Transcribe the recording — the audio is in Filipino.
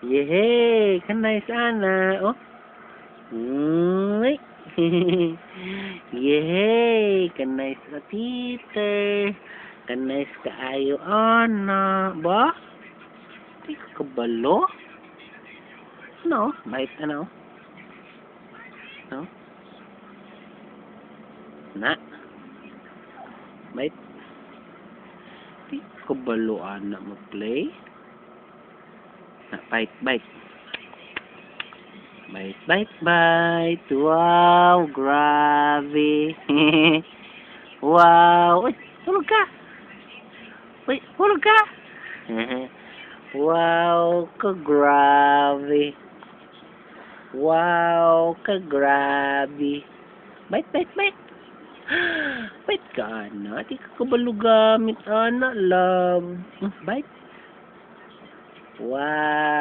Yehey! Kanay sana. Oh. Uy. Yehey! Kanay sa Peter. Kanay sa kaayo ana. Ba? Di ka kabalo? No? Bait ano? No? Na? Bait? Di ka kabalo ana mag-play? Na, bite, bite. Bite, bite, bite. Wow, grabe. Wow. Uy, hulog ka. Uy, hulog ka. Wow, ka-grabe. Wow, ka-grabe. Bite, bite, bite. Bite ka, ana. Di ka kabalo gamit, ana, love. Bite. Wow.